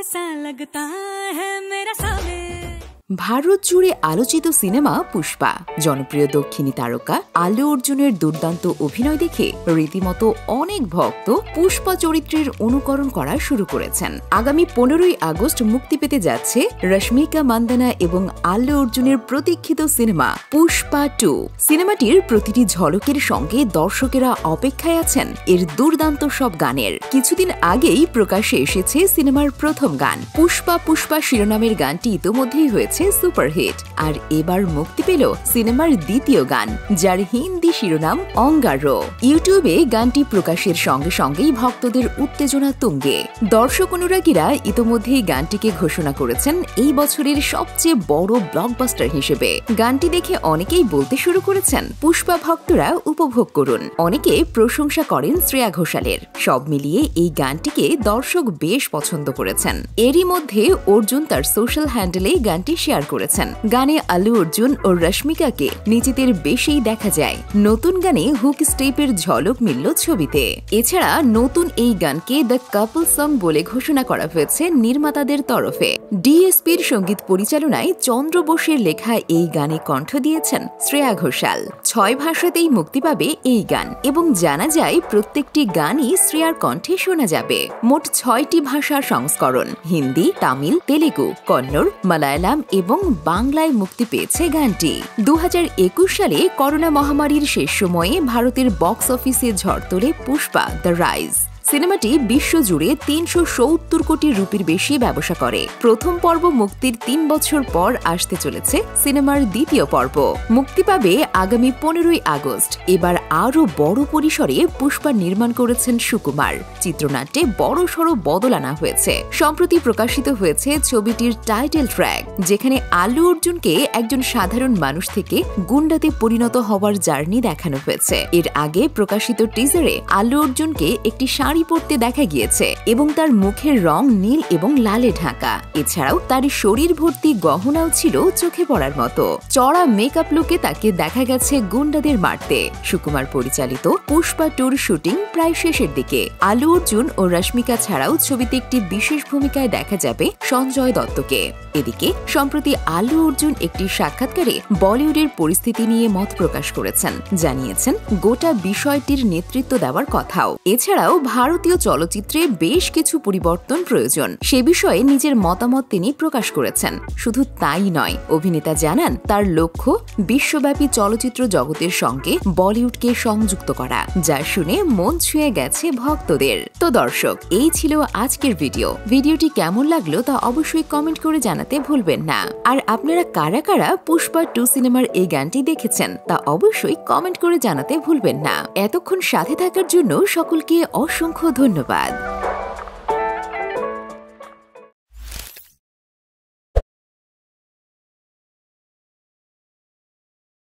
सा लगता है मेरा सावे। ভারত জুড়ে আলোচিত সিনেমা পুষ্পা। জনপ্রিয় দক্ষিণী তারকা আল্লু অর্জুনের দুর্দান্ত অভিনয় দেখে রীতিমতো অনেক ভক্ত পুষ্পা চরিত্রের অনুকরণ করা শুরু করেছেন। আগামী 15ই আগস্ট মুক্তি পেতে যাচ্ছে রশ্মিকা মান্দানা এবং আল্লু অর্জুনের প্রতীক্ষিত সিনেমা পুষ্পা 2। সিনেমাটির প্রতিটি ঝলকের সঙ্গে দর্শকেরা অপেক্ষায় আছেন এর দুর্দান্ত সব গানের। কিছুদিন আগেই প্রকাশ্যে এসেছে সিনেমার প্রথম গান পুষ্পা পুষ্পা শিরোনামের গানটি ইতোমধ্যেই হয়েছে সুপারহিট। আর এবার মুক্তি পেল সিনেমার দ্বিতীয় গান, যার হিন্দি শিরোনাম অঙ্গারো। ইউটিউবে গানটি প্রকাশের সঙ্গে সঙ্গেই ভক্তদের উত্তেজনা তুঙ্গে। দর্শক অনুরাগীরা ইতোমধ্যেই গানটিকে ঘোষণা করেছেন এই বছরের সবচেয়ে বড় ব্লকবাস্টার হিসেবে। গানটি দেখে অনেকেই বলতে শুরু করেছেন পুষ্পা ভক্তরা উপভোগ করুন। অনেকে প্রশংসা করেন শ্রেয়া ঘোষালের। সব মিলিয়ে এই গানটিকে দর্শক বেশ পছন্দ করেছেন। এরই মধ্যে অর্জুন তার সোশ্যাল হ্যান্ডেলে গানটি শেয়ার করেছেন। গানে আল্লু অর্জুন ও রশ্মিকাকে নিজেদের বেশিই দেখা যায়। নতুন গানে হুক স্টেপের ঝলক মিলল ছবিতে। এছাড়া নতুন এই গানকে দ্য কাপল সং বলে ঘোষণা করা হয়েছে নির্মাতাদের তরফে। ডিএসপির সঙ্গীত পরিচালনায় চন্দ্র বোসের লেখা এই গানে কণ্ঠ দিয়েছেন শ্রেয়া ঘোষাল। 6 ভাষাতেই মুক্তি পাবে এই গান এবং জানা যায় প্রত্যেকটি গানই শ্রেয়ার কণ্ঠে শোনা যাবে। মোট 6টি ভাষার সংস্করণ হিন্দি, তামিল, তেলেগু, কন্নড়, মালায়ালাম এবং বাংলায় মুক্তি পেয়েছে গানটি। 2021 সালে করোনা মহামারীর শেষ সময়ে ভারতের বক্স অফিসে ঝড় তোলে পুষ্পা দ্য রাইজ। সিনেমাটি বিশ্বজুড়ে 370 কোটি রুপির বেশি ব্যবসা করে। প্রথম পর্ব মুক্তির 3 বছর পর আসতে চলেছে সিনেমার দ্বিতীয় পর্ব। মুক্তি পাবে আগামী 15ই আগস্ট। এবার আরও বড় পরিসরে পুষ্পা নির্মাণ করেছেন সুকুমার। চিত্রনাট্যে বড়সড় বদল আনা হয়েছে। সম্প্রতি প্রকাশিত হয়েছে ছবিটির টাইটেল ট্র্যাক, যেখানে আল্লু অর্জুনকে একজন সাধারণ মানুষ থেকে গুন্ডাতে পরিণত হওয়ার জার্নি দেখানো হয়েছে। এর আগে প্রকাশিত টিজারে আল্লু অর্জুনকে একটি শাড়ি পরতে দেখা গিয়েছে এবং তার মুখের রং নীল এবং লালে ঢাকা। এছাড়াও তার শরীর ভর্তি গহনাও ছিল চোখে পড়ার মতো। চড়া মেকআপ লুকে তাকে দেখা গেছে গুন্ডাদের মারতে। সুকুমার পরিচালিত পুষ্পা 2-র শুটিং প্রায় শেষের দিকে। আল্লু অর্জুন ও রশ্মিকা ছাড়াও ছবিতে একটি বিশেষ ভূমিকায় দেখা যাবে সঞ্জয় দত্তকে। এদিকে সম্প্রতি আল্লু অর্জুন একটি সাক্ষাৎকারে বলিউডের পরিস্থিতি নিয়ে মত প্রকাশ করেছেন। জানিয়েছেন গোটা বিষয়টির নেতৃত্ব দেওয়ার কথাও। এছাড়াও ভারতীয় চলচ্চিত্রে বেশ কিছু পরিবর্তন প্রয়োজন, সে বিষয়ে নিজের মতামত তিনি প্রকাশ করেছেন। শুধু তাই নয়, অভিনেতা জানান তার লক্ষ্য বিশ্বব্যাপী চলচ্চিত্র জগতের সঙ্গে বলিউডকে সংযুক্ত করা, যা শুনে মন ছুঁয়ে গেছে ভক্তদের। তো দর্শক, এই ছিল আজকের ভিডিওটি কেমন লাগলো তা অবশ্যই কমেন্ট করে জানাতে ভুলবেন না। আর আপনারা কারা কারা পুষ্পা 2 সিনেমার এই গানটি দেখেছেন তা অবশ্যই কমেন্ট করে জানাতে ভুলবেন না। এতক্ষণ সাথে থাকার জন্য সকলকে অসংখ্য ধন্যবাদ।